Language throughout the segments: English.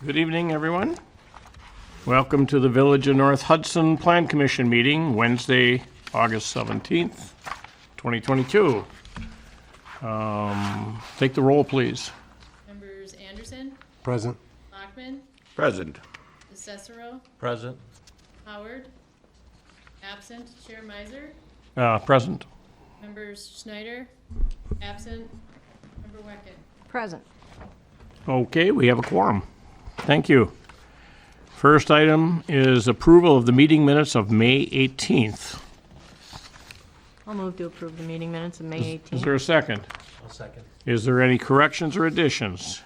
Good evening, everyone. Welcome to the Village of North Hudson Plan Commission meeting, Wednesday, August 17th, 2022. Take the roll, please. Members Anderson, Present. Lockman, Present. Cicero, Present. Howard, absent, Chair Miser, Present. members Schneider, absent, member Hvac. Present. Okay, we have a quorum. Thank you. First item is approval of the meeting minutes of May 18th. I'll move to approve the meeting minutes of May Is 18th. there a second? I'll second. Is there any corrections or additions?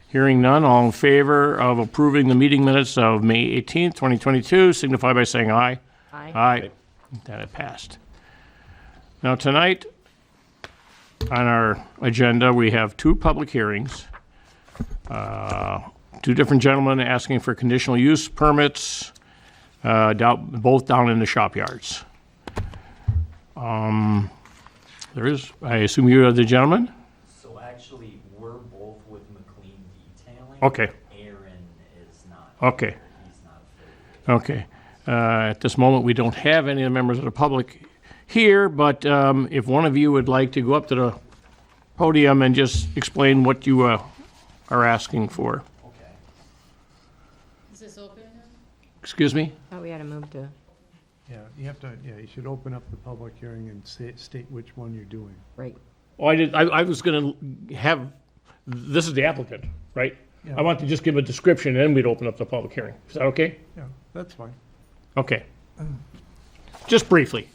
Hearing none, all in favor of approving the meeting minutes of May 18th, 2022, signify by saying aye. Aye. Aye. That it passed. Now, tonight, on our agenda, we have two public hearings. Two different gentlemen asking for conditional use permits, both down in the shop yards. There is, I assume you are the gentleman? So actually, we're both with McLean Detailing. Okay, Aaron is not. okay, He's not affiliated. okay. At this moment, we don't have any of the members of the public here, but if one of you would like to go up to the podium and just explain what you are asking for. Okay. Is this open now? Excuse me? Thought we had to move to, Yeah, you should open up the public hearing and state which one you're doing. right. Oh, I was gonna have, this is the applicant, right? Yeah. I want to just give a description, and then we'd open up the public hearing. Is that okay? Yeah, that's fine. Okay. Just briefly.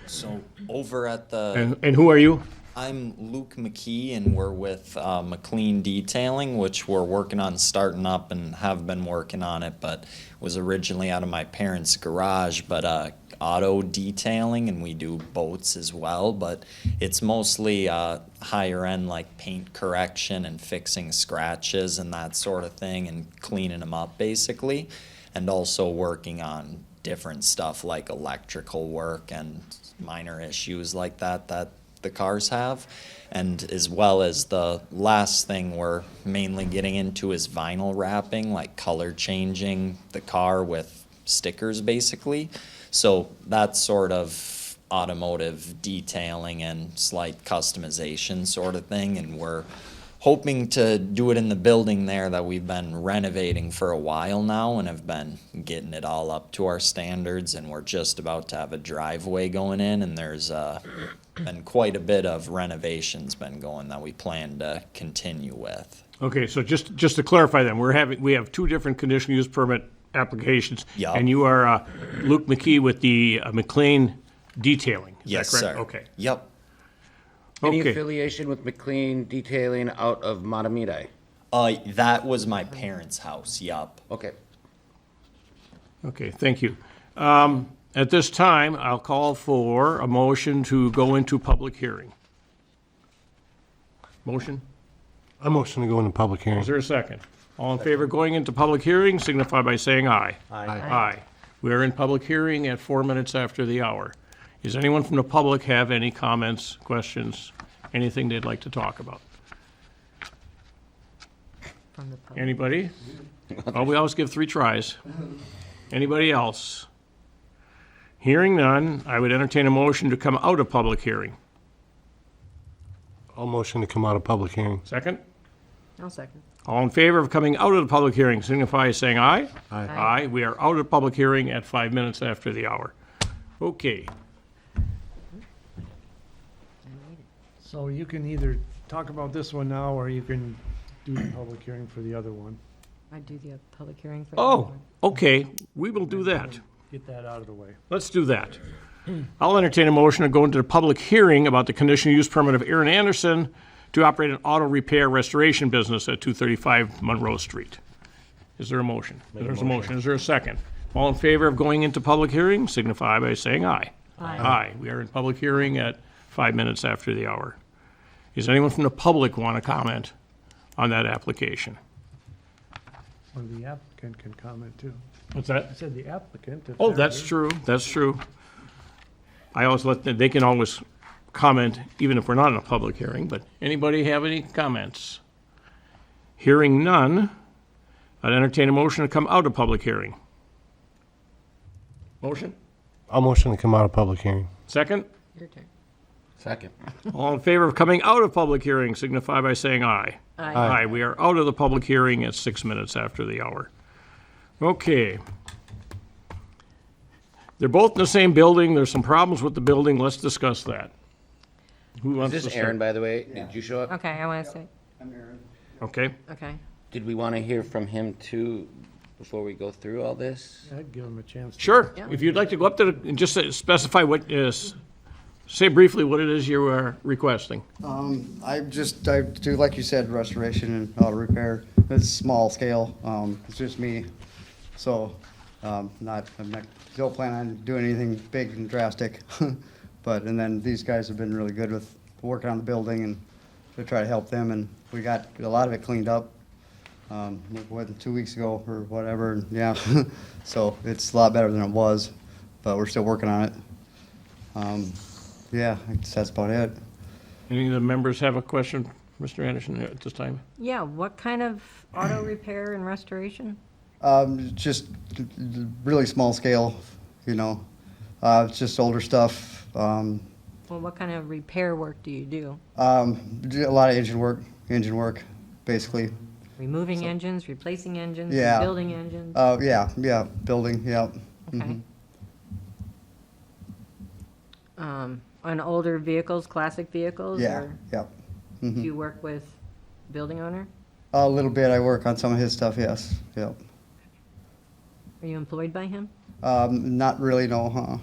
So over at the, And who are you? I'm Luke McKee, and we're with McLean Detailing, which we're working on starting up and have been working on it, but was originally out of my parents' garage, but auto detailing, and we do boats as well, but it's mostly higher end, like paint correction and fixing scratches and that sort of thing and cleaning them up basically, and also working on different stuff like electrical work and minor issues like that the cars have. And as well as the last thing we're mainly getting into is vinyl wrapping, like color changing the car with stickers basically. So that's sort of automotive detailing and slight customization sort of thing, and we're hoping to do it in the building there that we've been renovating for a while now and have been getting it all up to our standards, and we're just about to have a driveway going in, and there's been quite a bit of renovations been going that we plan to continue with. Okay, so just to clarify then, we have two different conditional use permit applications. Yup. And you are Luke McKee with the McLean Detailing. Is that Yes, correct? sir. Okay. Yep. Any Okay. affiliation with McLean Detailing out of Matamidi? That was my parents' house, yup. Okay. Okay, thank you. At this time, I'll call for a motion to go into public hearing. Motion? I motion to go into public hearing. Is there a second? All in favor of going into public hearing, signify by saying aye. Aye. Aye. We are in public hearing at 4 minutes after the hour. Does anyone from the public have any comments, questions, anything they'd like to talk about? From the public. Anybody? Well, we always give 3 tries. Anybody else? Hearing none, I would entertain a motion to come out of public hearing. I'll motion to come out of public hearing. Second? I'll second. All in favor of coming out of the public hearing, signify by saying aye. Aye. Aye. We are out of public hearing at 5 minutes after the hour. Okay. So you can either talk about this one now, or you can do the public hearing for the other one. I'd do the public hearing for the Oh, other one. okay. We will do that. Get that out of the way. Let's do that. I'll entertain a motion to go into the public hearing about the conditional use permit of Aaron Anderson to operate an auto repair restoration business at 235 Monroe Street. Is there a motion? There's a motion. Is there a second? All in favor of going into public hearing, signify by saying aye. Aye. Aye. We are in public hearing at 5 minutes after the hour. Does anyone from the public want to comment on that application? Or the applicant can comment too. What's that? I said the applicant. if Oh, they're that's here. true, that's true. I always let them, they can always comment, even if we're not in a public hearing, but anybody have any comments? Hearing none, I'd entertain a motion to come out of public hearing. Motion? I'll motion to come out of public hearing. Second? Your turn. Second. All in favor of coming out of public hearing signify by saying aye. Aye. Aye, we are out of the public hearing at 6 minutes after the hour. Okay. They're both in the same building. There's some problems with the building. Let's discuss that. Who Is wants to this start? Aaron, by the way? Did you show up? Okay, I want to say, Okay. okay. Did we want to hear from him too before we go through all this? I'd give them a chance. Sure. Yeah. If you'd like to go up there and just specify what is, say briefly what it is you are requesting. I do, like you said, restoration and auto repair. It's small scale. It's just me. So, I'm not, don't plan on doing anything big and drastic. And then these guys have been really good with working on the building and to try to help them. And we got a lot of it cleaned up, 2 weeks ago or whatever. And yeah, so it's a lot better than it was, but we're still working on it. Yeah, I guess that's about it. Any of the members have a question, Mr. Anderson, at this time? Yeah, what kind of auto repair and restoration? Just really small scale, you know. It's just older stuff. Well, what kind of repair work do you do? Do a lot of engine work, basically. Removing engines, replacing engines, Yeah. building engines? Yeah, building, yeah. Okay. On older vehicles, classic vehicles? Yeah, or yeah. Do you work with building owner? A little bit, I work on some of his stuff, yes, yep. Are you employed by him? Not really, no,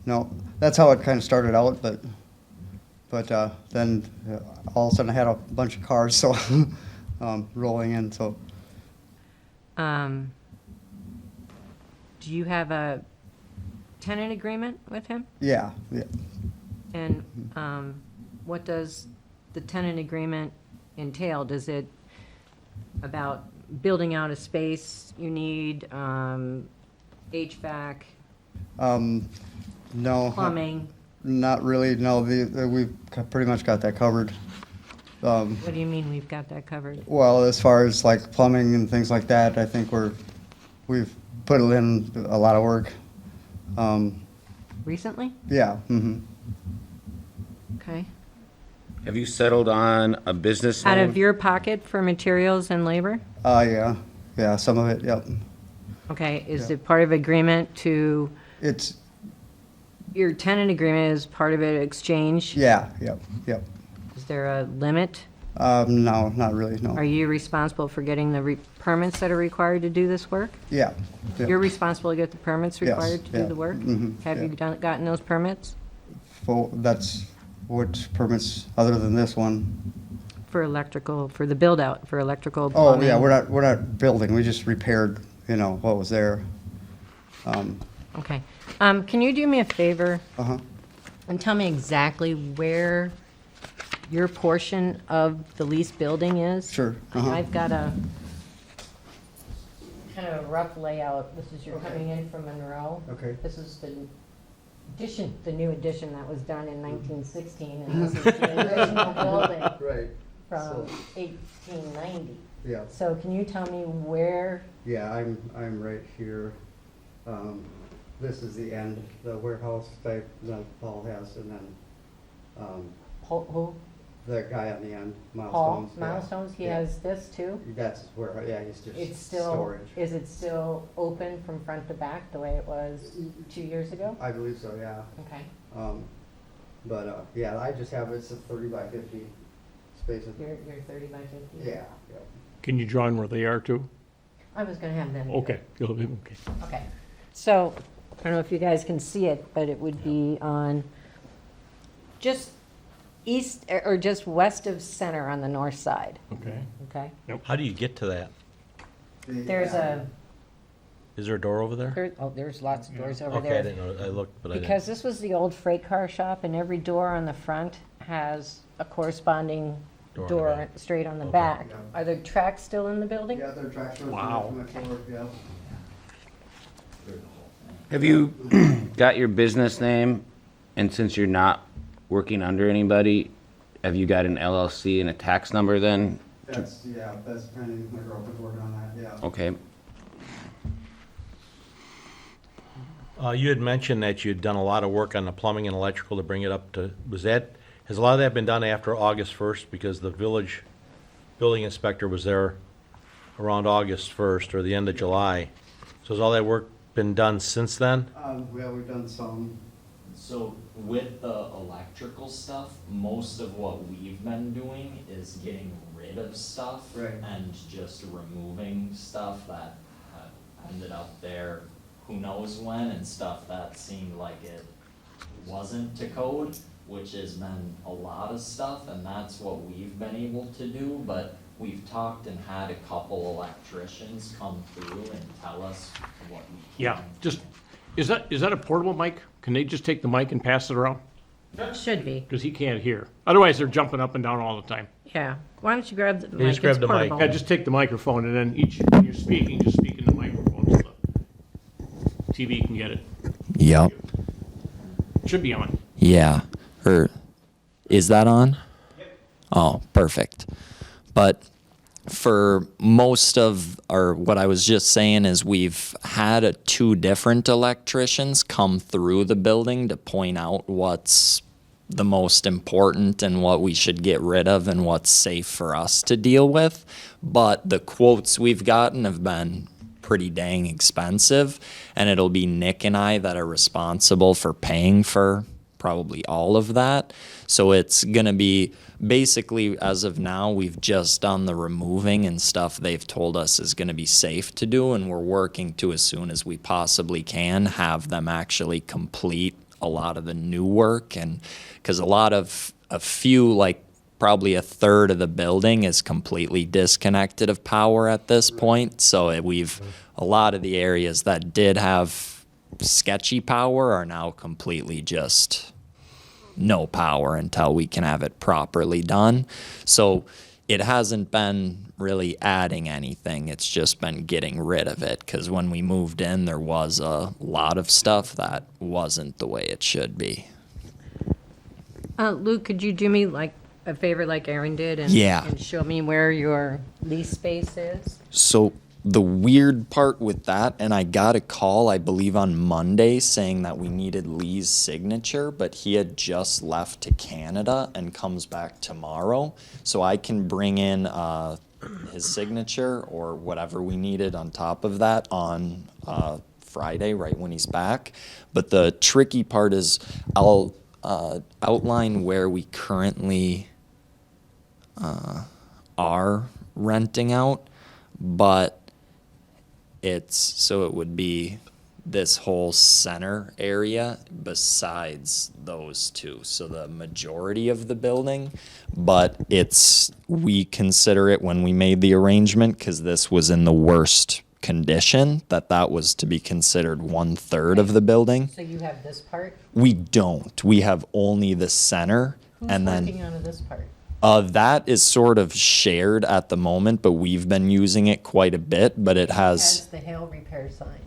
no. That's how it kind of started out, but then all of a sudden I had a bunch of cars, so, rolling in, so. Do you have a tenant agreement with him? Yeah, yeah. And what does the tenant agreement entail? Does it about building out a space you need, HVAC, No. plumbing? Not really, no, we've pretty much got that covered. What do you mean we've got that covered? Well, as far as like plumbing and things like that, I think we've put in a lot of work. Recently? Yeah, mm-hmm. Okay. Have you settled on a business Out name? of your pocket for materials and labor? Yeah, some of it, yep. Okay, is Yeah. it part of agreement to, It's, your tenant agreement is part of it exchange? yeah, yep. Is there a limit? No, not really, Are no. you responsible for getting the permits that are required to do this work? Yeah. yep. You're responsible to get the permits Yes, required to do yeah, the work? mhm, Have you yeah. gotten those permits That's what permits, other than this one. for electrical, for the build-out, for electrical Oh, plumbing? yeah, we're not building, we just repaired, what was there. Okay. Can you do me a favor Uh-huh. and tell me exactly where your portion of the leased building is? Sure, uh-huh. I've got a kind of a rough layout. This is, you're coming in from Monroe. Okay. This is the addition, the new addition that was done in 1916, and this is the original building Right. from 1890. Yeah. So can you tell me where, Yeah, I'm right here. This is the end, the warehouse type that Paul has, and then, who? the guy on the end, Paul, Milestones. yeah. Milestones, he Yeah. has this too? That's where, yeah, he's It's just still, storage. is it still open from front to back the way it was 2 years ago? I believe so, yeah. Okay, Yeah, I just have, it's a 30 by 50 space. you're 30 by 50? Yeah, yeah. Can you draw in where they are too? I was gonna have them. do it. Okay. Okay. Okay, so, I don't know if you guys can see it, but it would be on just east, or just west of center on the north side, Okay. okay? How do you get to that? There's a, Is there a door over there? there's lots of doors over Okay, I there. didn't know, I looked, but I didn't. Because this was the old freight car shop, and every door on the front has a corresponding Door on the door back. straight on the Okay. back. Yeah. Are there tracks still in the building? Yeah, their tracks are Wow. from the floor, yeah. Have you got your business name, and since you're not working under anybody, have you got an LLC and a tax number then That's pending, my girlfriend's working on that, yeah. Okay. You had mentioned that you'd done a lot of work on the plumbing and electrical to bring it up to, has a lot of that been done after August 1st? Because the village building inspector was there around August 1st or the end of July. So has all that work been done since then? Yeah, we've done some. So with the electrical stuff, most of what we've been doing is getting rid of stuff. Right. And just removing stuff that ended up there who knows when, and stuff that seemed like it wasn't to code, which has been a lot of stuff, and that's what we've been able to do, but we've talked and had a couple electricians come through and tell us what we can. Yeah, just, is that a portable mic? Can they just take the mic and pass it around? Should be, Because he can't hear. Otherwise, they're jumping up and down all the time. yeah. Why don't you grab the just mic? grab It's the mic. portable. Yeah, just take the microphone and then when you're speaking, just speak in the microphone so the TV can get it. Yep. Should be on. Yeah. Is that on? Oh, perfect. But for most of, or what I was just saying is we've had two different electricians come through the building to point out what's the most important and what we should get rid of and what's safe for us to deal with. But the quotes we've gotten have been pretty dang expensive, and it'll be Nick and I that are responsible for paying for probably all of that. So it's gonna be basically, as of now, we've just done the removing and stuff they've told us is gonna be safe to do, and we're working to, as soon as we possibly can, have them actually complete a lot of the new work. And because a few, like probably a third of the building is completely disconnected of power at this point. So a lot of the areas that did have sketchy power are now completely just no power until we can have it properly done. So it hasn't been really adding anything. It's just been getting rid of it, because when we moved in, there was a lot of stuff that wasn't the way it should be. Luke, could you do me like a favor like Aaron did? Yeah. And show me where your lease space is? So the weird part with that, and I got a call, I believe on Monday, saying that we needed Lee's signature, but he had just left to Canada and comes back tomorrow. So I can bring in his signature or whatever we needed on top of that on Friday, right when he's back. But the tricky part is I'll outline where we currently are renting out, but it would be this whole center area besides those two. So the majority of the building, but we consider it, when we made the arrangement, because this was in the worst condition, that was to be considered 1/3 of the building. So you have this part? We don't. We have only the center. Who's and then working on this part? that is sort of shared at the moment, but we've been using it quite a bit, but it Has the hail repair sign?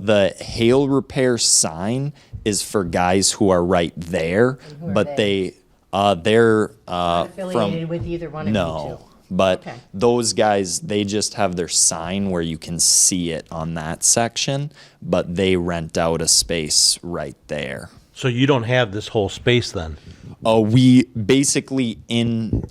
the hail repair sign is for guys who are right there, And who are but they? they're Not from affiliated with either one of you no. two? But Okay. those guys, they just have their sign where you can see it on that section, but they rent out a space right there. So you don't have this whole space then? We basically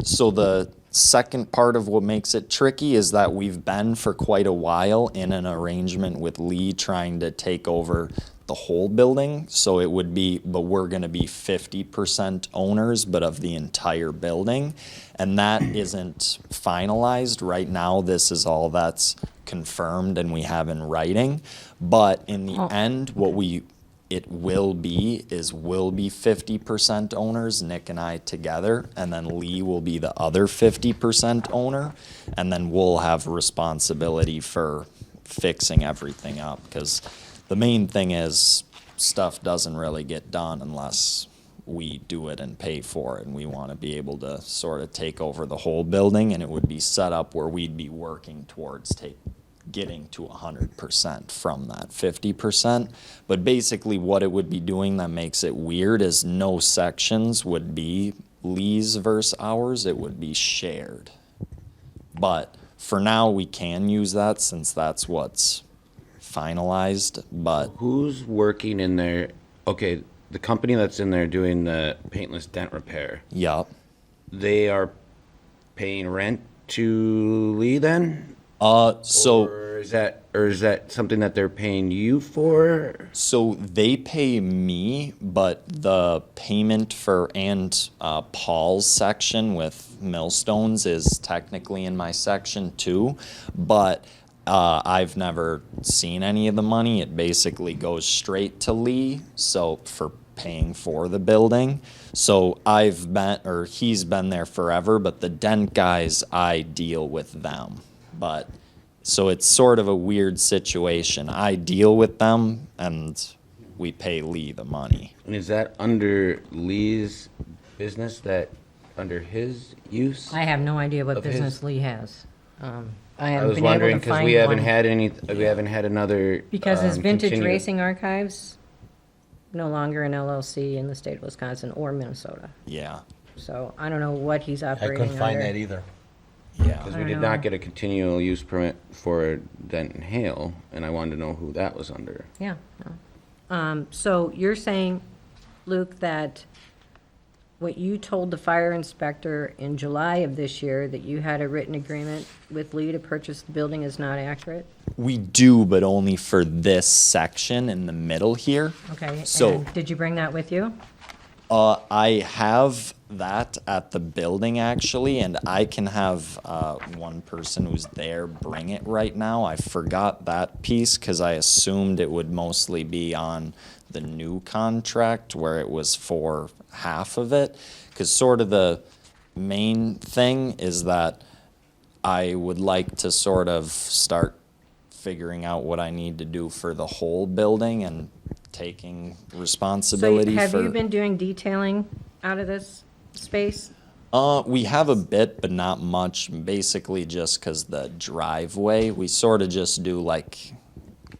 so the second part of what makes it tricky is that we've been for quite a while in an arrangement with Lee trying to take over the whole building. So it would be, but we're gonna be 50% owners, but of the entire building. And that isn't finalized. Right now, this is all that's confirmed and we have in writing. But in the end, it will be 50% owners, Nick and I together, and then Lee will be the other 50% owner, and then we'll have responsibility for fixing everything up, because the main thing is stuff doesn't really get done unless we do it and pay for it, and we want to be able to sort of take over the whole building, and it would be set up where we'd be working towards getting to 100% from that 50%. But basically what it would be doing that makes it weird is no sections would be Lee's versus ours, it would be shared. But for now, we can use that since that's what's finalized, but Who's working in there? Okay, the company that's in there doing the paintless dent repair, yup. they are paying rent to Lee then? So Or is that something that they're paying you for? So they pay me, but the payment for Paul's section with millstones is technically in my section too. But I've never seen any of the money. It basically goes straight to Lee. So for paying for the building. So he's been there forever. But the dent guys, I deal with them. But so it's sort of a weird situation. I deal with them, and we pay Lee the money. And is that under Lee's business, that under his use? I have no idea what Of his- business Lee has. I I haven't was been able wondering, to because find we haven't one. had another. Because his vintage continue- racing archives, no longer an LLC in the state of Wisconsin or Minnesota. Yeah, So I don't know what he's I operating couldn't find under. that either. yeah. Because I we don't did know. not get a continual use permit for Denton Hale, and I wanted to know who that was under. Yeah, no. So you're saying, Luke, that what you told the fire inspector in July of this year, that you had a written agreement with Lee to purchase the building, is not accurate? We do, but only for this section in the middle here. Okay, So- and did you bring that with you? I have that at the building actually, and I can have one person who's there bring it right now. I forgot that piece because I assumed it would mostly be on the new contract where it was for half of it. Because sort of the main thing is that I would like to sort of start figuring out what I need to do for the whole building and taking responsibility So have for. you been doing detailing out of this space? We have a bit, but not much. Basically, just because the driveway, we sort of just do like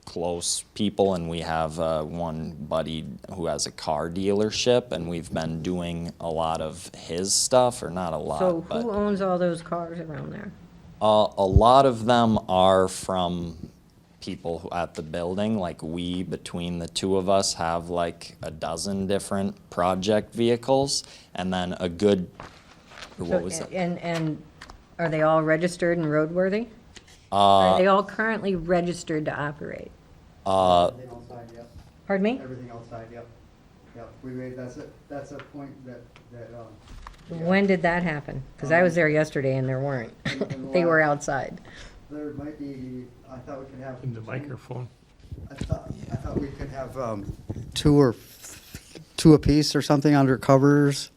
close people, and we have one buddy who has a car dealership, and we've been doing a lot of his stuff, or not a lot, So but who owns all those cars around there? a lot of them are from people at the building. Like we, between the two of us, have like a dozen different project vehicles, and then a good. What was it? And are they all registered and roadworthy? Are they all currently registered to operate? Everything outside, yep. Pardon me? Everything outside, yep. Yep, we made, that's a point that, yeah. When did that happen? Because I was there yesterday and there weren't. They were outside. There might be, I thought we could have. In the microphone. I thought we could have, two apiece or something under covers.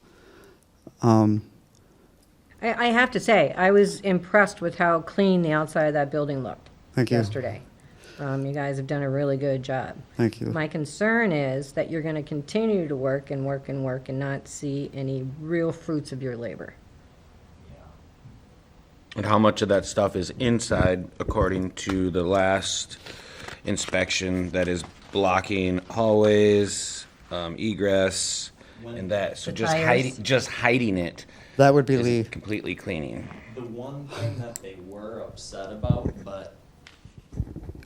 I have to say, I was impressed with how clean the outside of that building looked Thank you. yesterday. You guys have done a really good job. Thank you. My concern is that you're going to continue to work and work and work and not see any real fruits of your labor. And how much of that stuff is inside, according to the last inspection, that is blocking hallways, egress, and that, so The just tires. hiding it That would be is Lee. completely cleaning. The one thing that they were upset about, but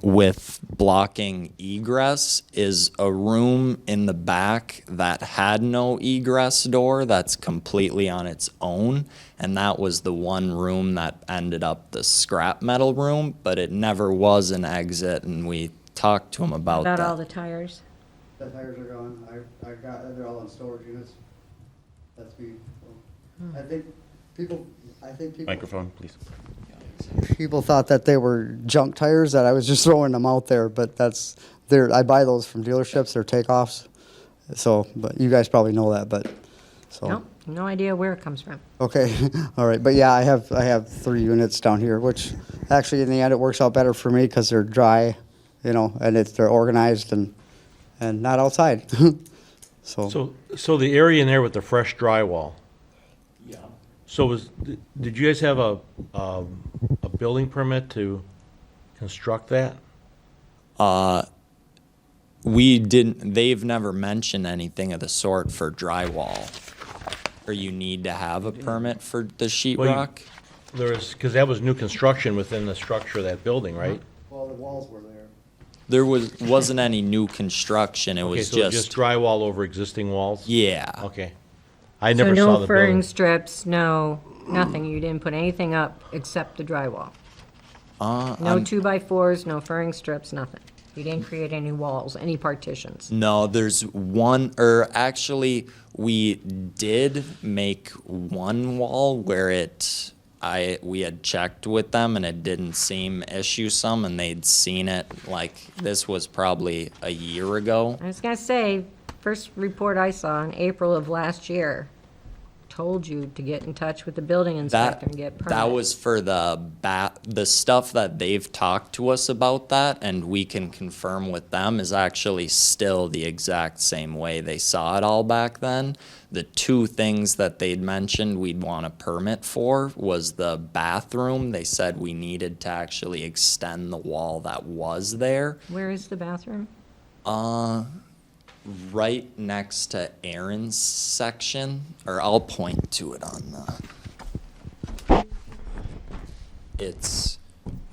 with blocking egress, is a room in the back that had no egress door that's completely on its own. And that was the one room that ended up the scrap metal room, but it never was an exit, and we talked to them about About that. all the tires? The tires are gone. I got, they're all in storage units. That's me. I think people. Microphone, please. People thought that they were junk tires, that I was just throwing them out there, but I buy those from dealerships, they're takeoffs. So, but you guys probably know that, but, so. Nope, no idea where it comes from. Okay, all right, but yeah, I have 3 units down here, which actually in the end, it works out better for me because they're dry, and they're organized and not outside. So, So the area in there with the fresh drywall, Yeah. so did you guys have a building permit to construct that? We didn't, they've never mentioned anything of the sort for drywall. Or you need to have a permit for the Well, sheetrock? because that was new construction within the structure of that building, right? Well, the walls were there. There wasn't any new construction, it Okay, was so just drywall over existing walls? yeah. Okay. I So never saw no the furring building. strips, no, nothing, you didn't put anything up except the drywall? No 2x4s, no furring strips, nothing? You didn't create any walls, any partitions? No, there's one, or actually, we did make one wall where we had checked with them and it didn't seem issuesome and they'd seen it, like, this was probably a year ago. I was gonna say, first report I saw in April of last year told you to get in touch with the building inspector and get permits. That was for the stuff that they've talked to us about that, and we can confirm with them is actually still the exact same way they saw it all back then. The two things that they'd mentioned we'd want a permit for was the bathroom. They said we needed to actually extend the wall that was there. Where is the bathroom? Right next to Aaron's section, or I'll point to it on it's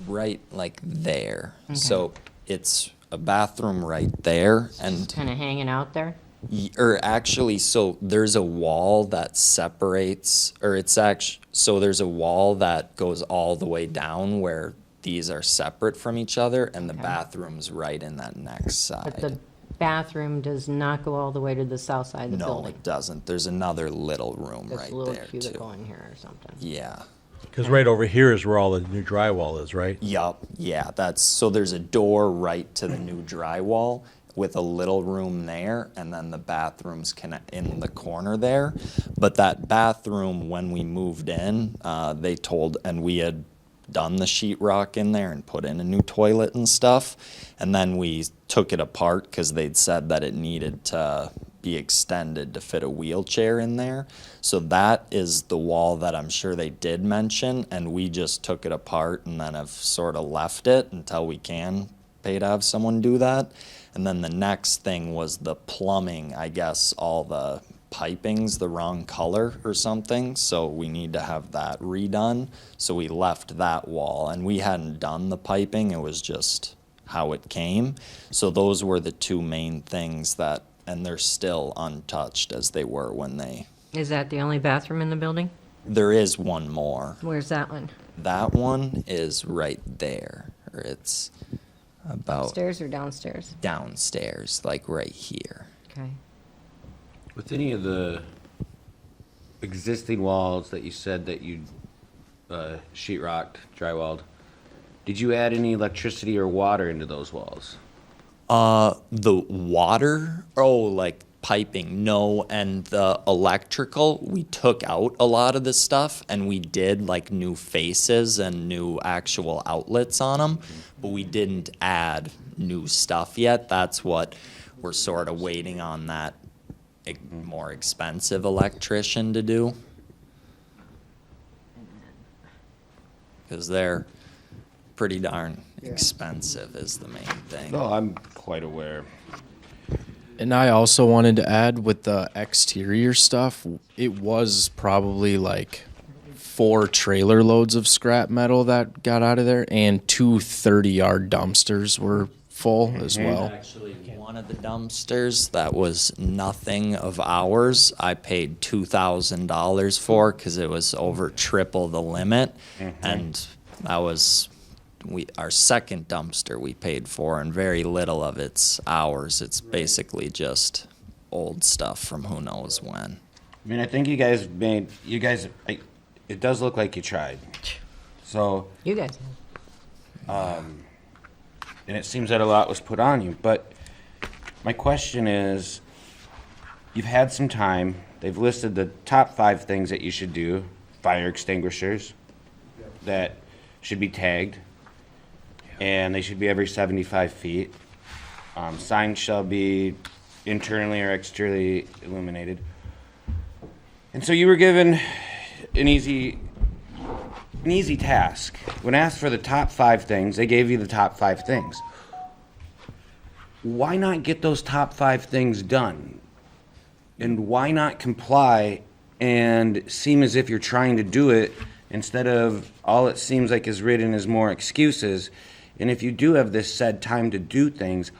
right like there. So it's a bathroom right there and, Kinda hanging out there? or actually, so there's a wall that separates, or it's actually, so there's a wall that goes all the way down where these are separate from each other and the Okay. bathroom's right in that next side. But the bathroom does not go all the way to the south side of the No, building? it doesn't. There's another little room There's right a little there cubicle too. in here or something? Yeah. Because right over here is where all the new drywall is, right? Yup. Yeah. So there's a door right to the new drywall with a little room there, and then the bathroom's in the corner there. But that bathroom, when we moved in, and we had done the sheetrock in there and put in a new toilet and stuff. And then we took it apart because they'd said that it needed to be extended to fit a wheelchair in there. So that is the wall that I'm sure they did mention, and we just took it apart and then have sort of left it until we can pay to have someone do that. And then the next thing was the plumbing, I guess all the piping's the wrong color or something, so we need to have that redone. So we left that wall, and we hadn't done the piping, it was just how it came. So those were the two main things and they're still untouched as they were when Is that the only bathroom in the building? there is one more. Where's that one? That one is right there, or it's about Upstairs or downstairs? downstairs, like right here. Okay. With any of the existing walls that you said that you sheetrocked, drywalled, did you add any electricity or water into those walls? The water, like piping, no, and the electrical, we took out a lot of the stuff and we did like new faces and new actual outlets on them, but we didn't add new stuff yet. That's what we're sort of waiting on that more expensive electrician to do. Because they're pretty darn expensive is the main thing. No, I'm quite aware. And I also wanted to add with the exterior stuff, it was probably like 4 trailer loads of scrap metal that got out of there, and 2 30-yard dumpsters were full as well. Actually, one of the dumpsters that was nothing of ours, I paid $2,000 for because it was over triple the limit, and that was our second dumpster we paid for, and very little of it's ours. It's basically just old stuff from who knows when. I mean, I think it does look like you tried. So, You guys. and it seems that a lot was put on you, but my question is, you've had some time, they've listed the top 5 things that you should do, fire extinguishers that should be tagged, and they should be every 75 feet. Signs shall be internally or externally illuminated. And so you were given an easy task. When asked for the top 5 things, they gave you the top 5 things. Why not get those top 5 things done? And why not comply and seem as if you're trying to do it instead of all it seems like is written is more excuses. And if you do have this said time to do things,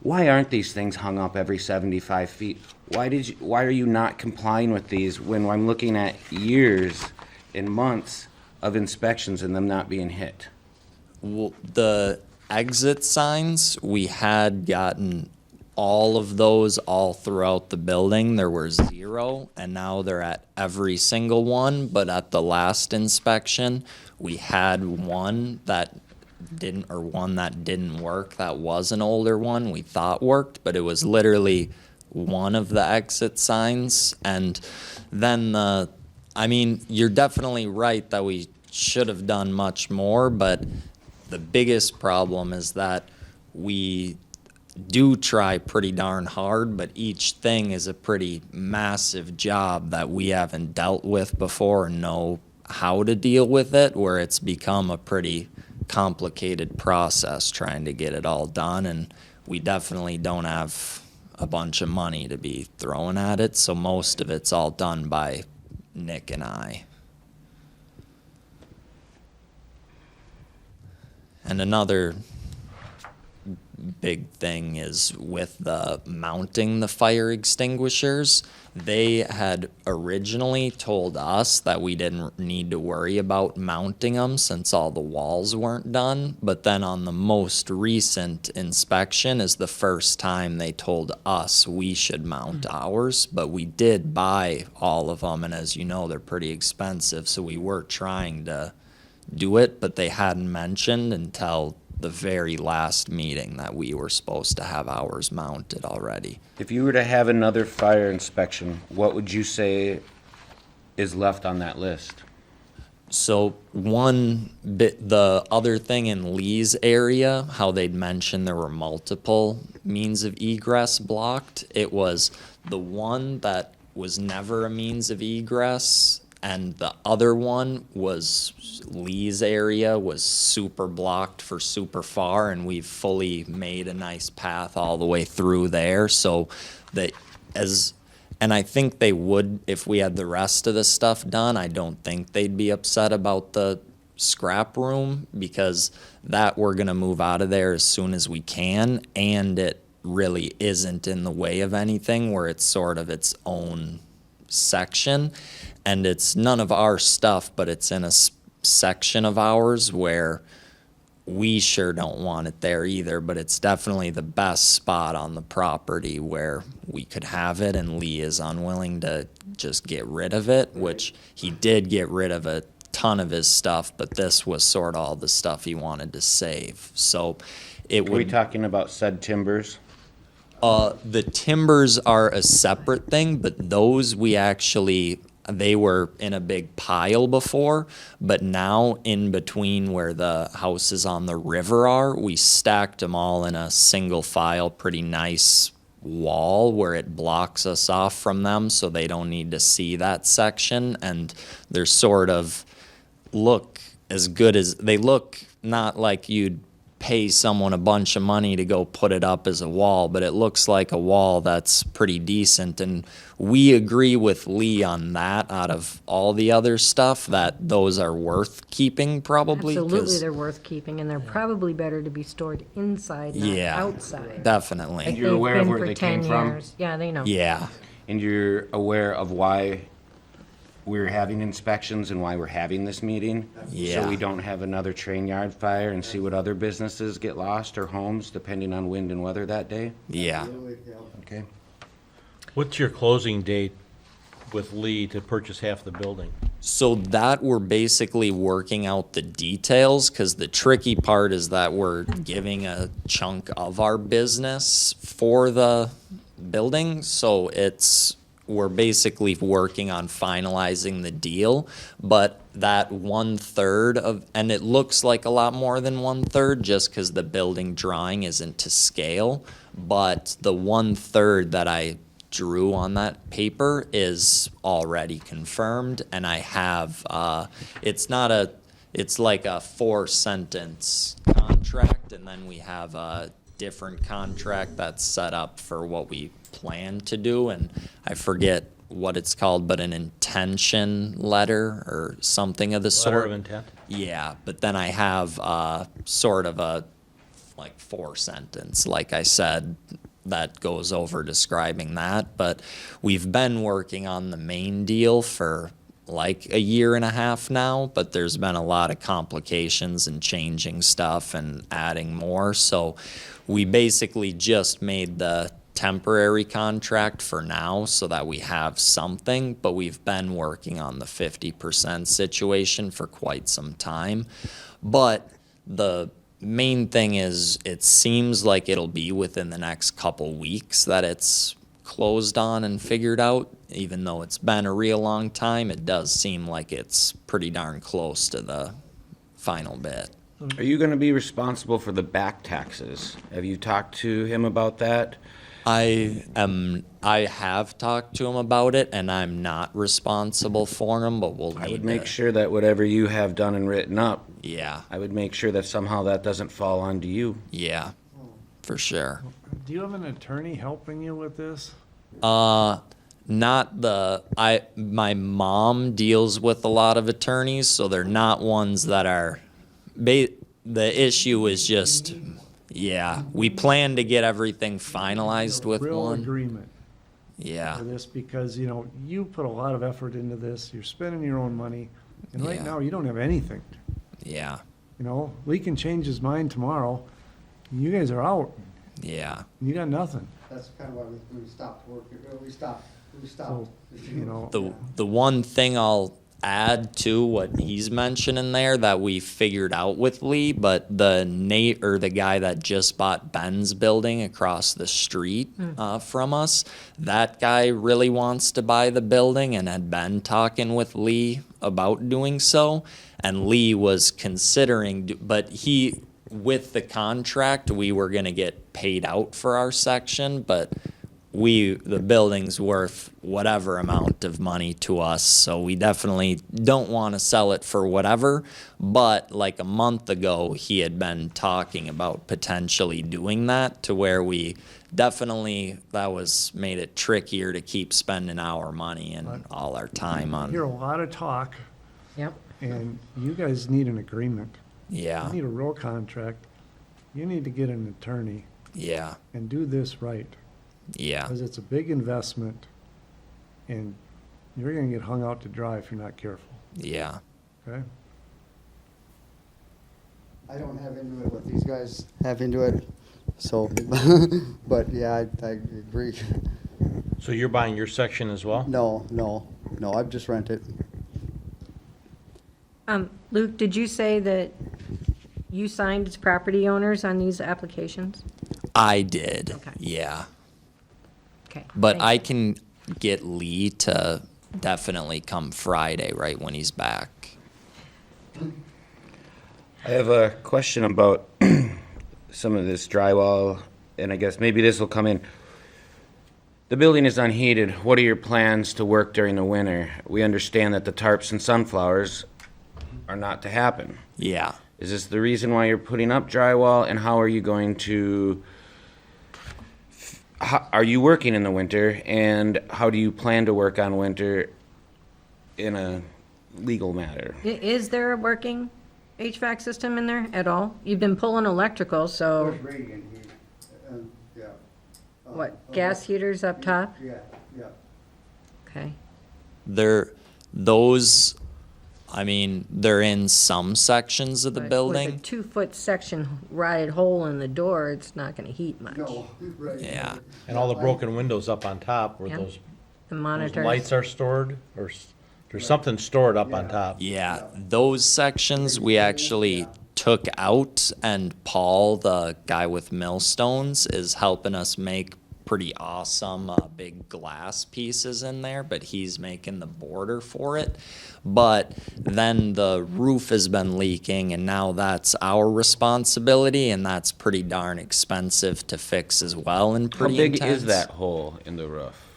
why aren't these things hung up every 75 feet? Why are you not complying with these when I'm looking at years and months of inspections and them not being hit? Well, the exit signs, we had gotten all of those all throughout the building. There were 0, and now they're at every single one. But at the last inspection, we had one that didn't work. That was an older one we thought worked, but it was literally one of the exit signs. And then you're definitely right that we should have done much more, but the biggest problem is that we do try pretty darn hard, but each thing is a pretty massive job that we haven't dealt with before and know how to deal with it, where it's become a pretty complicated process trying to get it all done, and we definitely don't have a bunch of money to be throwing at it, so most of it's all done by Nick and I. And another big thing is with the mounting the fire extinguishers. They had originally told us that we didn't need to worry about mounting them since all the walls weren't done. But then on the most recent inspection is the first time they told us we should mount ours. But we did buy all of them, and as you know, they're pretty expensive. So we were trying to do it, but they hadn't mentioned until the very last meeting that we were supposed to have ours mounted already. If you were to have another fire inspection, what would you say is left on that list? So the other thing in Lee's area, how they'd mentioned there were multiple means of egress blocked. It was the one that was never a means of egress, and the other one was Lee's area was super blocked for super far, and we've fully made a nice path all the way through there. So and I think they would, if we had the rest of the stuff done, I don't think they'd be upset about the scrap room, because that we're gonna move out of there as soon as we can, and it really isn't in the way of anything, where it's sort of its own section. And it's none of our stuff, but it's in a section of ours where we sure don't want it there either, but it's definitely the best spot on the property where we could have it, and Lee is unwilling to just get rid of it, which he did get rid of a ton of his stuff, but this was sort of all the stuff he wanted to save. So it Are we would... talking about said timbers? The timbers are a separate thing, but those they were in a big pile before, but now in between where the houses on the river are, we stacked them all in a single file, pretty nice wall where it blocks us off from them, so they don't need to see that section, and they're sort of look as good as they look, not like you'd pay someone a bunch of money to go put it up as a wall, but it looks like a wall that's pretty decent. And we agree with Lee on that out of all the other stuff, that those are worth keeping probably. Absolutely, they're worth keeping, and they're probably better to be stored inside, not outside. Definitely. And you're They've aware of been where for they came 10 from? years. Yeah, they know. Yeah. And you're aware of why we're having inspections and why we're having this meeting? Yeah. So we don't have another train yard fire and see what other businesses get lost, or homes, depending on wind and weather that day? Yeah. Okay. What's your closing date with Lee to purchase half the building? So that we're basically working out the details, because the tricky part is that we're giving a chunk of our business for the building. So we're basically working on finalizing the deal, but that 1/3 of, and it looks like a lot more than 1/3 just because the building drawing isn't to scale, but the 1/3 that I drew on that paper is already confirmed, and I have, it's like a 4-sentence contract, and then we have a different contract that's set up for what we plan to do, and I forget what it's called, but an intention letter or something of the sort. Letter of intent? Yeah, but then I have sort of a like 4 sentence, like I said, that goes over describing that. But we've been working on the main deal for like a year and a half now, but there's been a lot of complications and changing stuff and adding more. So we basically just made the temporary contract for now so that we have something, but we've been working on the 50% situation for quite some time. But the main thing is it seems like it'll be within the next couple weeks that it's closed on and figured out. Even though it's been a real long time, it does seem like it's pretty darn close to the final bit. Are you gonna be responsible for the back taxes? Have you talked to him about that? I have talked to him about it, and I'm not responsible for them, but we'll I need would make to- sure that whatever you have done and written up, Yeah, I would make sure that somehow that doesn't fall onto you. yeah, for sure. Do you have an attorney helping you with this? My mom deals with a lot of attorneys, so they're not ones that are, the issue is just, yeah, we plan to get everything finalized with Real one. agreement Yeah, for this, because, you know, you put a lot of effort into this, you're spending your own money, and right Yeah. now, you don't have anything. yeah, You know, Lee can change his mind tomorrow, you guys are out, yeah, you got nothing. That's kind of why we stopped working, we stopped. So, you know, the one thing I'll add to what he's mentioning there that we figured out with Lee, but the guy that just bought Ben's building across the street from us, that guy really wants to buy the building and had been talking with Lee about doing so, and Lee was considering, but with the contract, we were gonna get paid out for our section, but the building's worth whatever amount of money to us, so we definitely don't want to sell it for whatever. But like a month ago, he had been talking about potentially doing that, to where we definitely, that was made it trickier to keep spending our money and all our time I hear on. a lot of talk, Yep. and you guys need an agreement. Yeah, You need a real contract, you need to get an attorney yeah, and do this right. yeah, Because it's a big investment, and you're gonna get hung out to dry if you're not careful, yeah. okay? I don't have into it what these guys have into it, so, but yeah, I agree. So you're buying your section as well? No, I've just rented. Luke, did you say that you signed as property owners on these applications? I did, Okay. yeah. Okay. But thank I you. can get Lee to definitely come Friday, right when he's back. I have a question about some of this drywall, and I guess maybe this will come in. The building is unheated. What are your plans to work during the winter? We understand that the tarps and sunflowers are not to happen. Yeah. Is this the reason why you're putting up drywall, and how are you going to, are you working in the winter, and how do you plan to work on winter in a legal matter? Is there a working HVAC system in there at all? You've been pulling electrical, so radiant heat, yeah. what, gas heaters up top? Yeah. Okay. They're in some sections of the But building. With a 2-foot section rotted hole in the door, it's not gonna heat much. Right. Yeah. And all the broken windows up on top where Yeah. those The those monitors. lights are stored, or there's something stored up on top. Yeah, those sections we actually took out, and Paul, the guy with millstones, is helping us make pretty awesome big glass pieces in there, but he's making the border for it. But then the roof has been leaking, and now that's our responsibility, and that's pretty darn expensive to fix as well, and How pretty big intense. is that hole in the roof?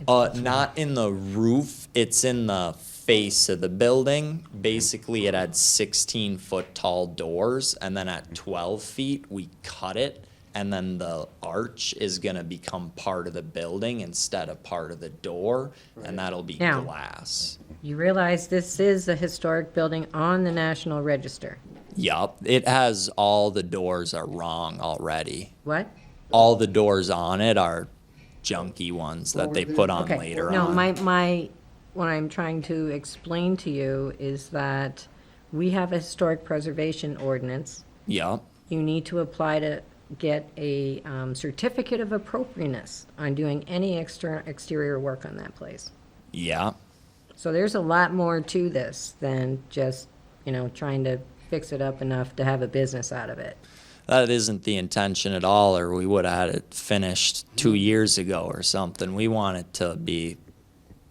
Not in the roof, it's in the face of the building. Basically, it had 16-foot tall doors, and then at 12 feet, we cut it and then the arch is gonna become part of the building instead of part of the door, and that'll be Now- glass. You realize this is a historic building on the National Register. Yup, it has all the doors are wrong already. What? All the doors on it are junky ones that they put on Okay, later no, on. what I'm trying to explain to you is that we have a historic preservation ordinance. Yup, You need to apply to get a certificate of appropriateness on doing any exterior work on that place. yeah. So there's a lot more to this than just, trying to fix it up enough to have a business out of it. That isn't the intention at all, or we would have had it finished 2 years ago or something. We want it to be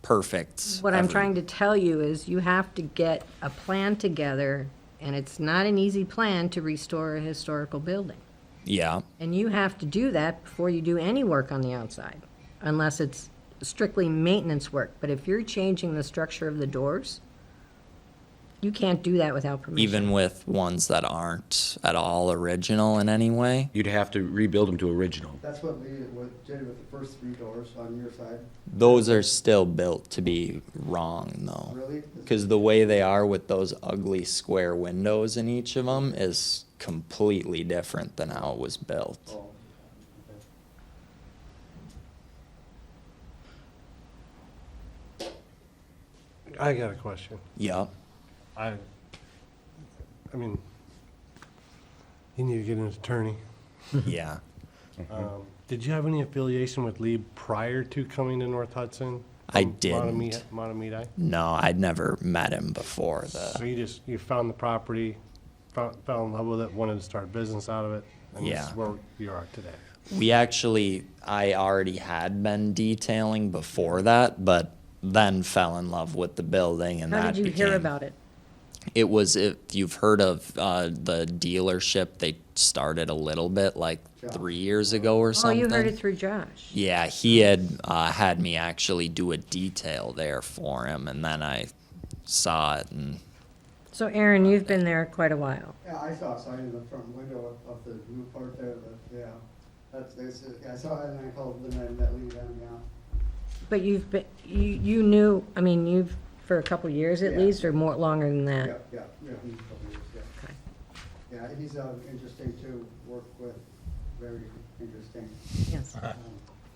perfect. What I'm every- trying to tell you is you have to get a plan together, and it's not an easy plan to restore a historical building. Yeah, And you have to do that before you do any work on the outside, unless it's strictly maintenance work. But if you're changing the structure of the doors, you can't do that without permission. even with ones that aren't at all original in any way. You'd have to rebuild them to original. That's what we did with the first 3 doors on your side. Those are still built to be wrong, though. Really? Because the way they are with those ugly square windows in each of them is completely different than how it was built. Oh. I got a question. Yup. I mean, you need to get an attorney. Yeah. Did you have any affiliation with Lee prior to coming to North Hudson? I From didn't. Montemita? No, I'd never met him before. So you found the property, fell in love with it, wanted to start a business out of it, and this Yeah. is where you are today. I already had been detailing before that, but then fell in love with the building, and How that did you hear about it? It was, if you've heard of the dealership, they started a little bit, like 3 years ago or Oh, something. you heard it through Josh. Yeah, he had me actually do a detail there for him, and then I saw it, and So Aaron, you've been there quite a while. Yeah, I saw a sign in the front window of the new part there, but yeah. I saw it and I called them and that lead them, yeah. But you've been, you knew, you've, for a couple years at Yeah. least, or more, longer than Yeah, that? yeah, he's a couple years, yeah. Okay. Yeah, he's interesting to work with, very interesting. Yes.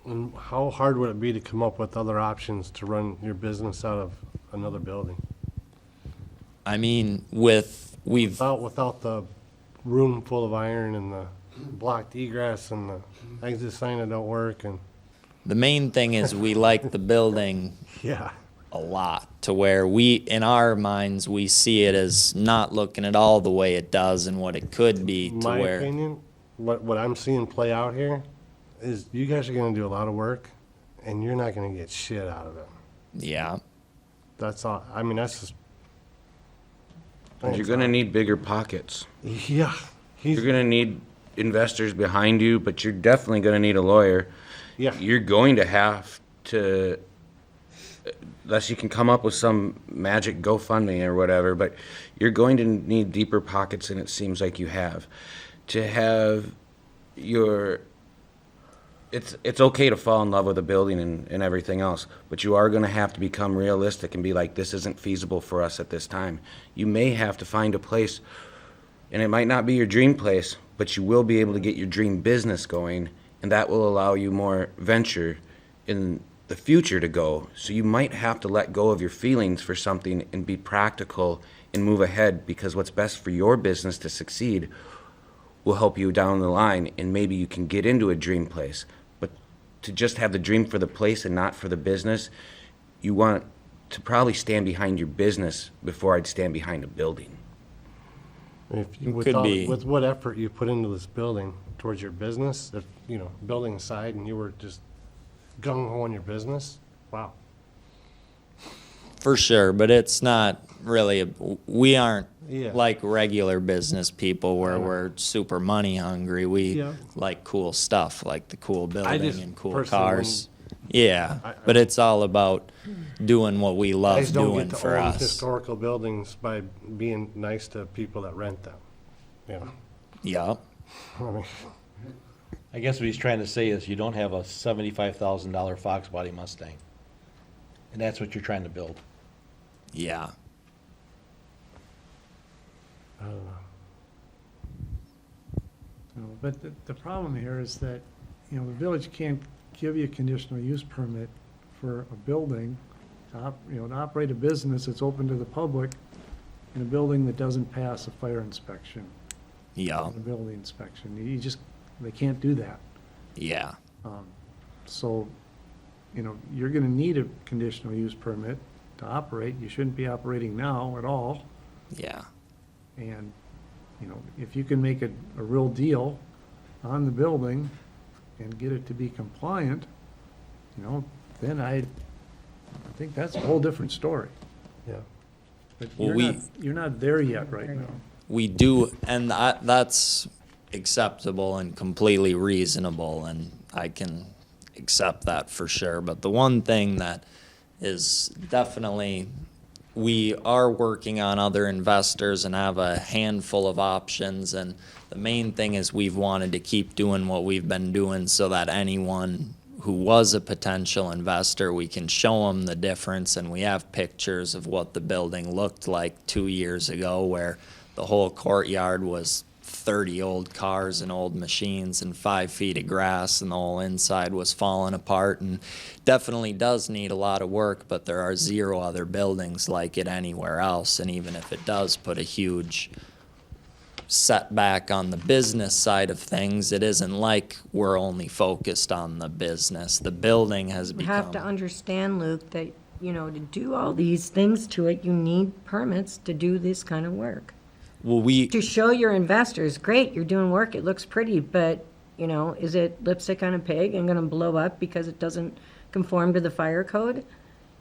And how hard would it be to come up with other options to run your business out of another building? I mean, Without the room full of iron and the blocked egress and the exit sign that don't work and, the main thing is we like the building yeah. a lot, to where in our minds, we see it as not looking at all the way it does and what it could be, to My where. opinion, what I'm seeing play out here is you guys are gonna do a lot of work and you're not gonna get shit out of it. Yeah, That's all, that's just. You're gonna need bigger pockets. Yeah. You're gonna need investors behind you, but you're definitely gonna need a lawyer. Yeah. You're going to have to, unless you can come up with some magic GoFundMe or whatever, but you're going to need deeper pockets than it seems like you have. To have it's okay to fall in love with a building and everything else, but you are going to have to become realistic and be like, this isn't feasible for us at this time. You may have to find a place, and it might not be your dream place, but you will be able to get your dream business going, and that will allow you more venture in the future to go. So you might have to let go of your feelings for something and be practical and move ahead, because what's best for your business to succeed will help you down the line, and maybe you can get into a dream place. But to just have the dream for the place and not for the business, you want to probably stand behind your business before I'd stand behind a building. Could be. With what effort you put into this building towards your business, if, building aside and you were just gung-ho on your business, wow. for sure, but it's not really, we aren't Yeah. like regular business people where we're super money hungry. We Yeah. like cool stuff, like the cool building just and cool personally cars. Yeah, I- but it's all about doing what we love Guys don't doing get to for own us. historical buildings by being nice to people that rent them, Yup. I mean, I guess what he's trying to say is you don't have a $75,000 Fox body Mustang. And that's what you're trying to build. Yeah. No, but the problem here is that, the village can't give you a conditional use permit for a building to operate a business that's open to the public in a building that doesn't pass a fire inspection, Yeah. a building inspection. They can't do that. Yeah. So, you're gonna need a conditional use permit to operate. You shouldn't be operating now at all. Yeah. And, if you can make a real deal on the building and get it to be compliant, then I think that's a whole different story. Yeah. But Well, you're not there yet right now. We do, and that's acceptable and completely reasonable, and I can accept that for sure. But the one thing that is definitely, we are working on other investors and have a handful of options, and the main thing is we've wanted to keep doing what we've been doing so that anyone who was a potential investor, we can show them the difference, and we have pictures of what the building looked like 2 years ago, where the whole courtyard was 30 old cars and old machines and 5 feet of grass, and the whole inside was falling apart, and definitely does need a lot of work, but there are 0 other buildings like it anywhere else, and even if it does put a huge setback on the business side of things, it isn't like we're only focused on the business. The building has You have to become, understand, Luke, that, to do all these things to it, you need permits to do this kind of work. well, To show your investors, great, you're doing work, it looks pretty, but, is it lipstick on a pig and gonna blow up because it doesn't conform to the fire code?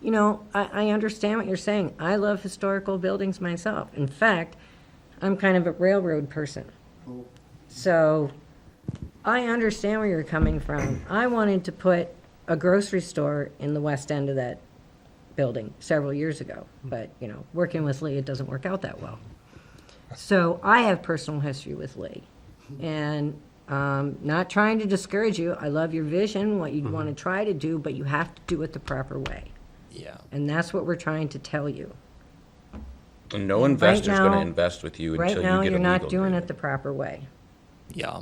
I understand what you're saying. I love historical buildings myself. In fact, I'm kind of a railroad person. So I understand where you're coming from. I wanted to put a grocery store in the west end of that building several years ago, but, working with Lee, it doesn't work out that well. So I have personal history with Lee, and not trying to discourage you. I love your vision, what you want to try to do, but you have to do it the proper way. yeah, And that's what we're trying to tell you. And no investor's now- gonna invest with you Right until now, you get a you're not legal doing agreement. it the proper way. yeah,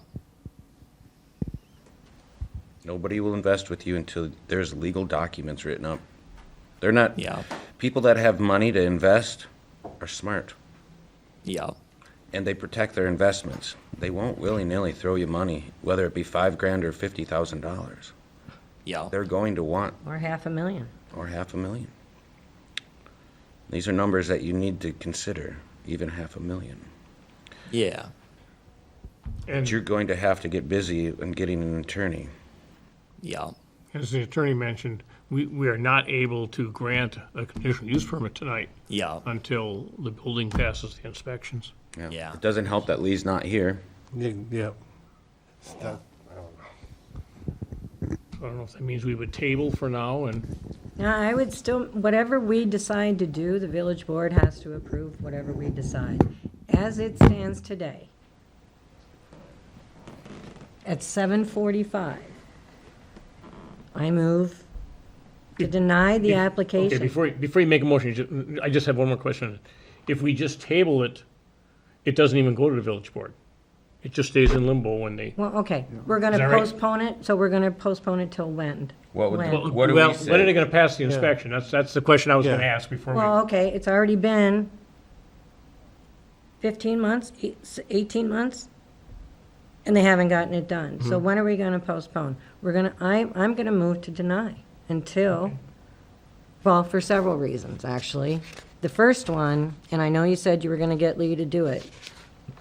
Nobody will invest with you until there's legal documents written up. They're not, yeah, people that have money to invest are smart, yeah, and they protect their investments. They won't willy-nilly throw you money, whether it be $5,000 or $50,000. yeah, They're going to want, Or $500,000. or $500,000. These are numbers that you need to consider, even $500,000. yeah, But you're going to have to get busy in getting an attorney. yeah, As the attorney mentioned, we are not able to grant a conditional use permit tonight yeah, until the building passes the inspections. Yeah. It doesn't help that Lee's not here. Yeah. I don't know if that means we would table for now and Now, I would still, whatever we decide to do, the village board has to approve whatever we decide. As it stands today, at 7:45, I move to deny the Okay, application. before you make a motion, I just have one more question. If we just table it, it doesn't even go to the village board. It just stays in limbo when they. Well, okay, we're Is gonna that right? postpone it, so we're gonna postpone it till when? What would, When? what do Well, we say? when are they gonna pass the inspection? That's the question I was gonna Yeah. ask before we. Well, okay, it's already been 15 months, 18 months, and they haven't gotten it done. So when are we gonna postpone? I'm gonna move to deny until, well, for several reasons, actually. The first one, and I know you said you were gonna get Lee to do it,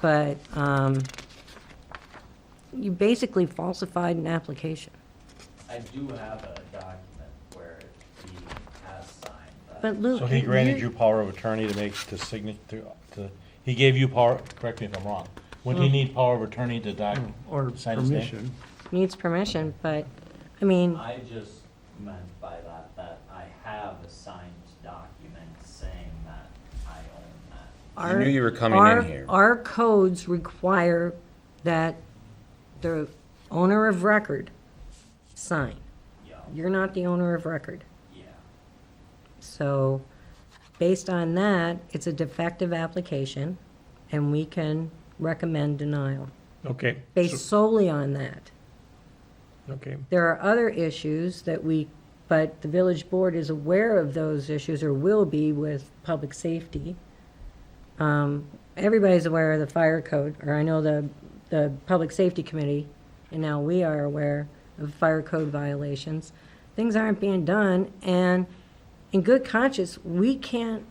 but, you basically falsified an application. I do have a document where he has signed that. But Luke. So he granted you power of attorney to make, he gave you power, correct me if I'm wrong. Wouldn't he need power of attorney to Or sign his name? permission. Needs permission, but, I mean, I just meant by that I have a signed document saying that I own that. I knew you were coming in here. Our codes require that the owner of record sign. You're not the owner of record. So, based on that, it's a defective application, and we can recommend denial, Okay. based solely on that. Okay. There are other issues but the village board is aware of those issues, or will be, with public safety. Everybody's aware of the fire code, or I know the public safety committee, and now we are aware of fire code violations. Things aren't being done, and in good conscience, we can't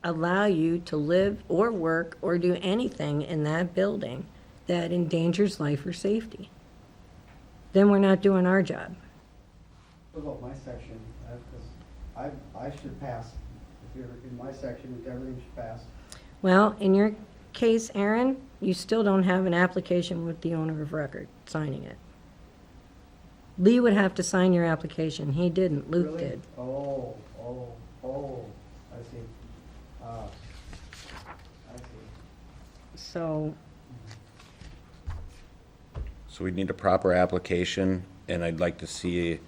allow you to live or work or do anything in that building that endangers life or safety. Then we're not doing our job. What about my section? Because I should pass. If you're in my section, everything should pass. Well, in your case, Aaron, you still don't have an application with the owner of record signing it. Lee would have to sign your application. He didn't. Luke Really? did. Oh, I see. I see. So, So we need a proper application, and I'd like to see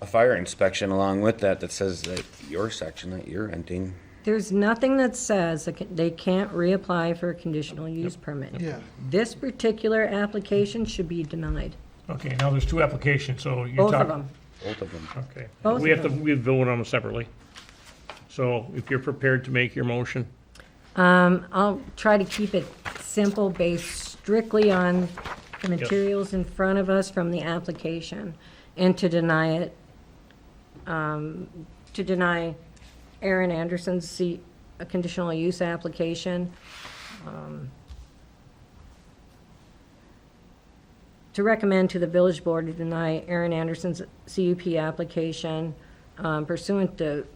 a fire inspection along with that that says that your section that you're renting. there's nothing that says they can't reapply for a conditional use permit. Yeah. This particular application should be denied. Okay, now there's two applications, so you're Both of talking. them. Both of them. Okay. Both We of have to, them. we vote on them separately. So if you're prepared to make your motion, I'll try to keep it simple, based strictly on the materials in front of us from the application, and to deny it, to deny Aaron Anderson's a conditional use application. To recommend to the village board to deny Aaron Anderson's CUP application pursuant to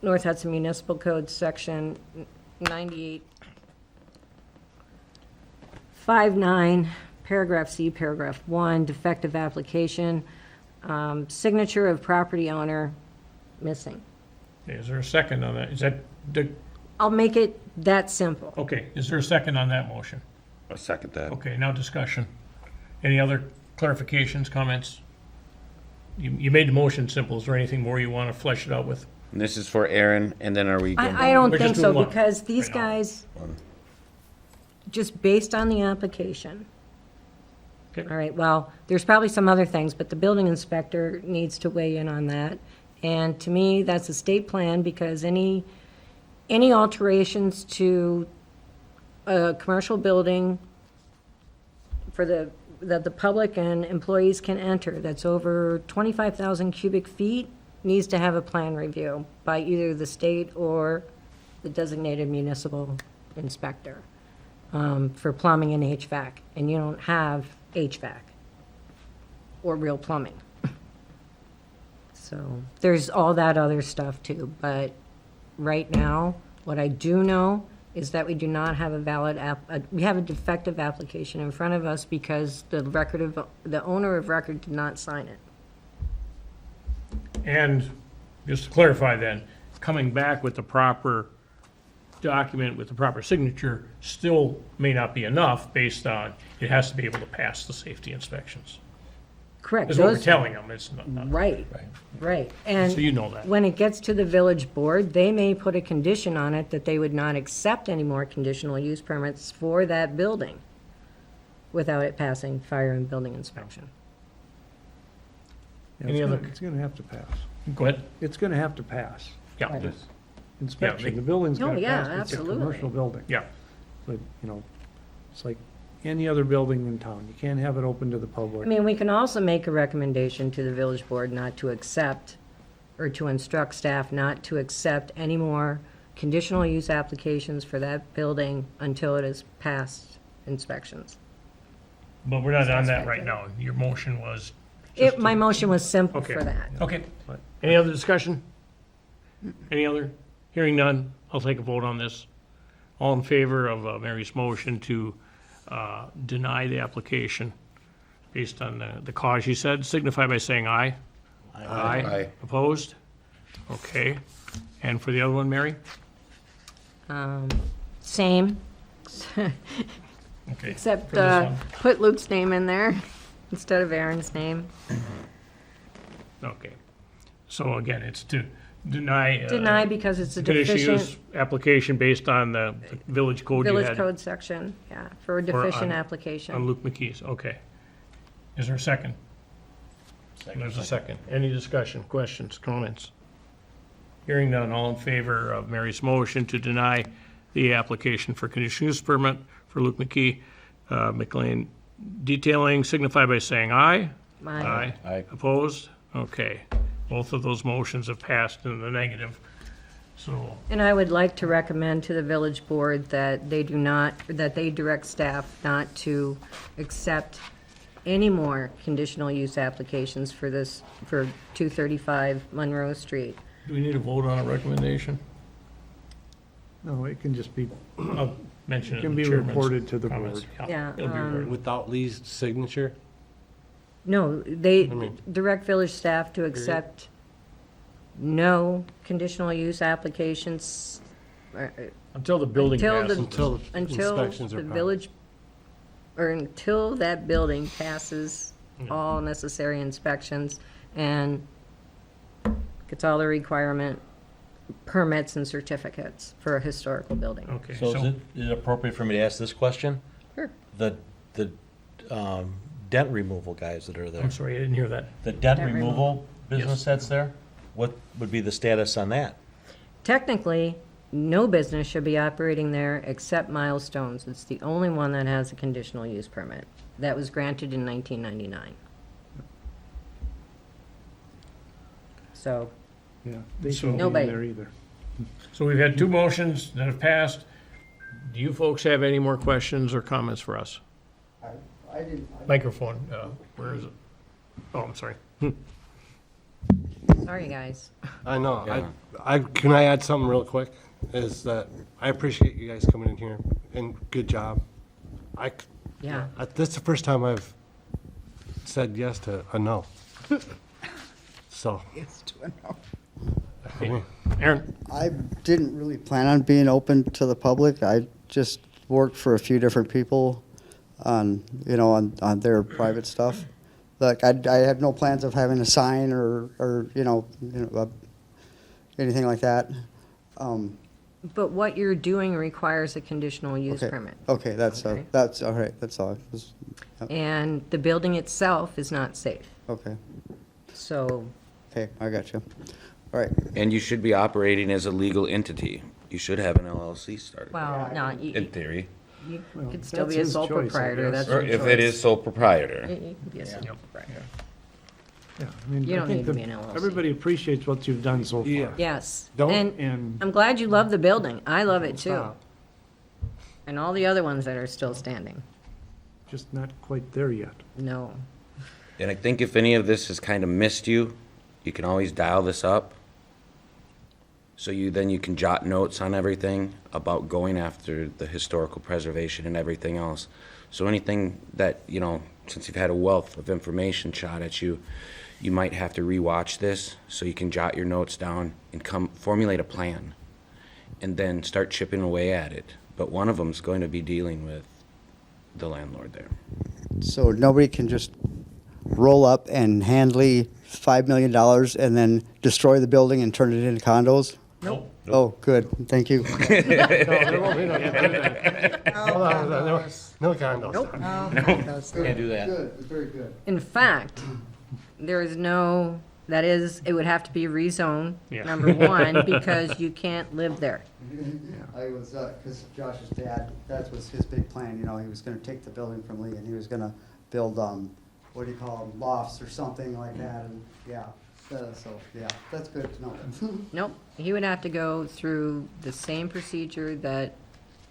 North Hudson Municipal Code, Section 9859, Paragraph C, Paragraph 1, defective application, signature of property owner missing. is there a second on that? Is that, I'll make it that simple. okay, is there a second on that motion? I'll second that. Okay, now discussion. Any other clarifications, comments? You made the motion simple. Is there anything more you want to flesh it out with? And this is for Aaron, and then are we going? I don't We're just think so, doing one because these right now. guys, just based on the application. Okay. All right, well, there's probably some other things, but the building inspector needs to weigh in on that. And to me, that's a state plan, because any alterations to a commercial building that the public and employees can enter, that's over 25,000 cubic feet, needs to have a plan review by either the state or the designated municipal inspector for plumbing and HVAC. And you don't have HVAC or real plumbing. So there's all that other stuff too. But right now, what I do know is that we do not have a valid we have a defective application in front of us because the owner of record did not sign it. And just to clarify then, coming back with the proper document with the proper signature still may not be enough, based on, it has to be able to pass the safety inspections. Correct. That's what we're Those- telling them, it's not. Right, right. And So you know that. when it gets to the village board, they may put a condition on it that they would not accept any more conditional use permits for that building without it passing fire and building inspection. Yeah, Any other- It's gonna have to pass. Go ahead. It's gonna have to pass. Yeah, Right. Inspection, the building's Oh, gonna yeah, pass. It's a absolutely. commercial building. yeah. But, it's like any other building in town. You can't have it open to the I public. mean, we can also make a recommendation to the village board not to accept, or to instruct staff not to accept any more conditional use applications for that building until it has passed inspections. But we're not on that right now. Your motion was. My motion was simple Okay. for that. Okay. Any other discussion? Any other? Hearing none, I'll take a vote on this. All in favor of Mary's motion to deny the application based on the cause you said, signify by saying aye. Aye. Opposed? Okay. And for the other one, Mary? Same. Okay. Except, For this one. put Luke's name in there instead of Aaron's name. Okay. So again, it's to deny. Deny because it's a Conditional deficient use application based on the village code you village had code section, yeah, for a on- deficient on application. Luke McKee's, okay. Is there a second? There's a second. Any discussion, questions, comments? Hearing none, all in favor of Mary's motion to deny the application for conditional use permit for Luke McKee, McLean Detailing, signify by saying aye. Aye. Aye. Opposed? Okay. Both of those motions have passed in the negative, so, And I would like to recommend to the village board that they do not, that they direct staff not to accept any more conditional use applications for this, for 235 Monroe Street. do we need to vote on a recommendation? No, it can just be, I'll mention it can in be the chairman's reported to the comments. board. Yeah, It'll be reported. Without Lee's signature? No, they mean- direct village staff to accept no conditional use applications Until the building Until the- passes. Until the until inspections are the passed. village, or until that building passes all necessary inspections and gets all the requirement permits and certificates for a historical building. Okay, So so, is it appropriate for me to ask this question? Sure. The dent removal guys that are there, I'm sorry, I didn't hear that. the dent Dent removal business Yes. that's there, what would be the status on that? Technically, no business should be operating there except Milestones. It's the only one that has a conditional use permit. That was granted in 1999. So, Yeah, they So- shouldn't be Nobody. in there either. So we've had two motions that have passed. Do you folks have any more questions or comments for us? I didn't, Microphone, where is it? Oh, I'm sorry. sorry, guys. I know. Yeah. Can I add something real quick? Is that I appreciate you guys coming in here and good job. Yeah. This is the first time I've said yes to a no. So. Aaron? I didn't really plan on being open to the public. I just worked for a few different people on, on their private stuff. Like, I had no plans of having a sign or anything like that. But what you're doing requires a conditional use Okay. permit. Okay, that's Okay. all right, that's all. And the building itself is not safe. Okay, So, okay, I got you. All right, And you should be operating as a legal entity. You should have an LLC started, well, no, in theory. you Well, could still that's be a his sole choice, I proprietor, guess. that's Or your if choice. it is sole proprietor. You could be a sole proprietor. Yeah, I mean, You I don't think need to the- be an LLC. Everybody appreciates what you've done so far. Yeah. Yes. Don't- And I'm glad you love the building. I love it too. stop. And all the other ones that are still standing. Just not quite there yet. No. And I think if any of this has kind of missed you, you can always dial this up. So then you can jot notes on everything about going after the historical preservation and everything else. So anything that, since you've had a wealth of information shot at you, you might have to rewatch this so you can jot your notes down and formulate a plan and then start chipping away at it. But one of them's going to be dealing with the landlord there. so nobody can just roll up and handily $5 million and then destroy the building and turn it into condos? Nope. Oh, good, thank you. No, there won't be no condos. Hold on, no condos. Can't do that. Good, very good. In fact, there is no, it would have to be rezoned, Yeah. number one, because you can't live there. I was, because Josh's dad, that was his big plan, he was gonna take the building from Lee and he was gonna build, what do you call them, lofts or something like that, and, yeah. So, yeah, that's good to know. Nope, he would have to go through the same procedure that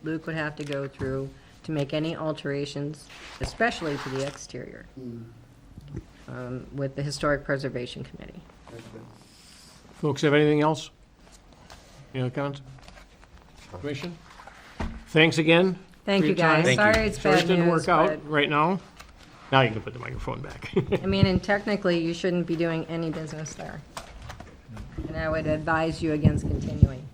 Luke would have to go through to make any alterations, especially to the exterior, with the Historic Preservation Committee. That's good. Folks have anything else? Any other comments? Commission? Thanks again. Thank for you, your time. guys. Thank you. Sorry it's Sorry it bad didn't news, work out but, right now. Now you can put the microphone back. I mean, and technically, you shouldn't be doing any business there. And I would advise you against continuing.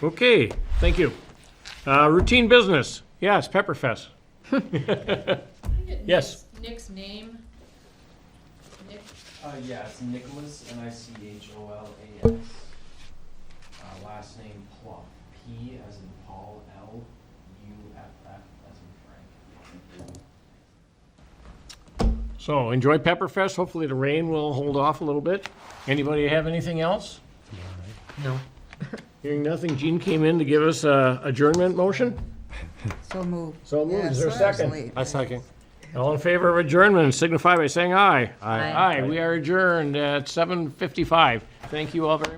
Okay, thank you. Routine business. Yes, Pepperfest. Can I get Yes. Nick's name? Nick, Yeah, it's Nicholas, Nicholas. Last name Pluff, P as in Paul, L, U-F-F as in Frank. So enjoy Pepperfest. Hopefully the rain will hold off a little bit. Anybody have anything else? No. Hearing nothing, Gene came in to give us a adjournment motion. So moved. So moved. Is there a Yes, I was second? late. I second. All in favor of adjournment signify by saying aye. Aye. Aye. We are adjourned at 7:55. Thank you all very